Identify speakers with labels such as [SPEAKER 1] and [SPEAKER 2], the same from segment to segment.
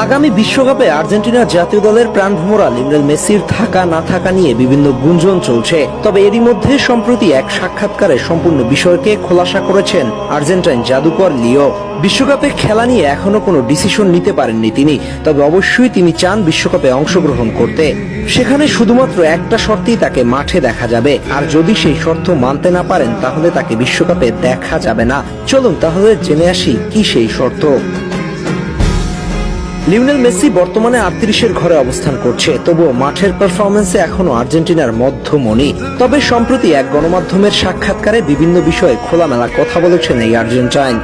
[SPEAKER 1] আগামী বিশ্বকাপে আর্জেন্টিনার জাতীয় দলের প্রাণভোমরা লিওনেল মেসির থাকা না থাকা নিয়ে বিভিন্ন গুঞ্জন চলছে। তবে এরই মধ্যে সম্প্রতি এক সাক্ষাৎকারে সম্পূর্ণ বিষয়কে খোলাসা করেছেন আর্জেন্টাইন জাদুকর লিও। বিশ্বকাপে খেলা নিয়ে এখনো কোনো ডিসিশন নিতে পারেননি তিনি, তবে অবশ্যই তিনি চান বিশ্বকাপে অংশগ্রহণ করতে। সেখানে শুধুমাত্র একটা শর্তেই তাকে মাঠে দেখা যাবে, আর যদি সেই শর্ত মানতে না পারেন তাহলে তাকে বিশ্বকাপে দেখা যাবে না। চলুন তাহলে জেনে আসি কি সেই শর্ত। লিওনেল মেসি বর্তমানে 38-এর ঘরে অবস্থান করছে, তবুও মাঠের পারফরমেন্সে এখনো আর্জেন্টিনার মধ্যমণি। তবে সম্প্রতি এক গণমাধ্যমের সাক্ষাৎকারে বিভিন্ন বিষয়ে খোলামেলা কথা বলেছেন এই আর্জেন্টাইন।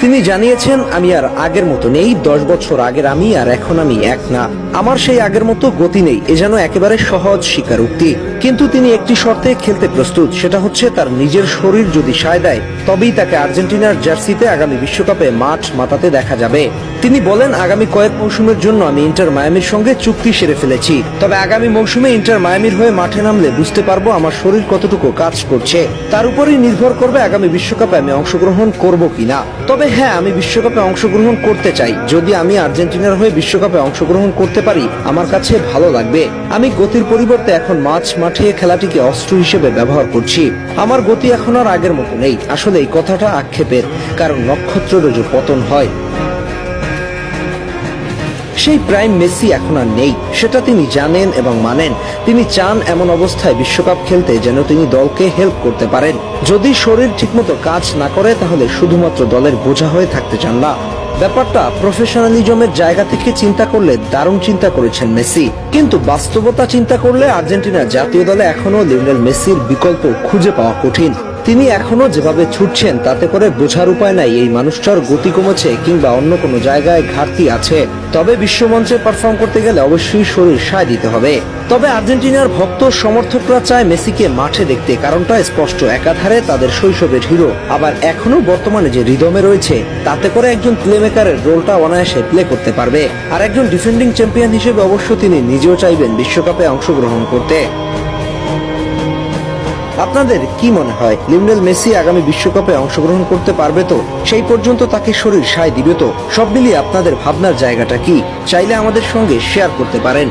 [SPEAKER 1] তিনি জানিয়েছেন, আমি আর আগের মতো নেই, 10 বছর আগের আমি আর এখন আমি এক না। আমার সেই আগের মতো গতি নেই, এ যেন একেবারে সহজ স্বীকারোক্তি। কিন্তু তিনি একটি শর্তে খেলতে প্রস্তুত, সেটা হচ্ছে তার নিজের শরীর যদি সায় দেয় তবেই তাকে আর্জেন্টিনার জার্সিতে আগামী বিশ্বকাপে মাঠ মাতাতে দেখা যাবে। তিনি বলেন, আগামী কয়েক মৌসুমের জন্য আমি ইন্টার মায়ামির সঙ্গে চুক্তি সেরে ফেলেছি। তবে আগামী মৌসুমে ইন্টার মায়ামির হয়ে মাঠে নামলে বুঝতে পারবো আমার শরীর কতটুকু কাজ করছে। তার উপরই নির্ভর করবে আগামী বিশ্বকাপে আমি অংশগ্রহণ করব কিনা। তবে হ্যাঁ, আমি বিশ্বকাপে অংশগ্রহণ করতে চাই। যদি আমি আর্জেন্টিনার হয়ে বিশ্বকাপে অংশগ্রহণ করতে পারি আমার কাছে ভালো লাগবে। আমি গতির পরিবর্তে এখন মাঠে খেলাটিকে অস্ত্র হিসেবে ব্যবহার করছি। আমার গতি এখন আর আগের মতো নেই। আসলে এই কথাটা আক্ষেপের, কারণ নক্ষত্রেরও যে পতন হয়। সেই প্রাইম মেসি এখন আর নেই, সেটা তিনি জানেন এবং মানেন। তিনি চান এমন অবস্থায় বিশ্বকাপ খেলতে যেন তিনি দলকে হেল্প করতে পারেন। যদি শরীর ঠিকমতো কাজ না করে তাহলে শুধুমাত্র দলের বোঝা হয়ে থাকতে চান না। ব্যাপারটা প্রফেশনালিজমের জায়গা থেকে চিন্তা করলে দারুণ চিন্তা করেছেন মেসি, কিন্তু বাস্তবতা চিন্তা করলে আর্জেন্টিনা জাতীয় দলে এখনো লিওনেল মেসির বিকল্প খুঁজে পাওয়া কঠিন। তিনি এখনো যেভাবে ছুটছেন তাতে করে বোঝার উপায় নাই এই মানুষটার গতি কমেছে কিংবা অন্য কোনো জায়গায় ঘাটতি আছে। তবে বিশ্বমঞ্চে পারফর্ম করতে গেলে অবশ্যই শরীর সায় দিতে হবে। তবে আর্জেন্টিনার ভক্ত সমর্থকরা চায় মেসিকে মাঠে দেখতে, কারণটা স্পষ্ট। একাধারে তাদের শৈশবের হিরো, আবার এখনো বর্তমানে যে রিদমে রয়েছে তাতে করে একজন প্লেমেকারের রোলটা অনায়াসে প্লে করতে পারবে। আর একজন ডিফেন্ডিং চ্যাম্পিয়ন হিসেবে অবশ্য তিনি নিজেও চাইবেন বিশ্বকাপে অংশগ্রহণ করতে। আপনাদের কি মনে হয়, লিওনেল মেসি আগামী বিশ্বকাপে অংশগ্রহণ করতে পারবে তো? সেই পর্যন্ত তাকে শরীর সায় দিবে তো? সব মিলিয়ে আপনাদের ভাবনার জায়গাটা কি? চাইলে আমাদের সঙ্গে শেয়ার করতে পারেন।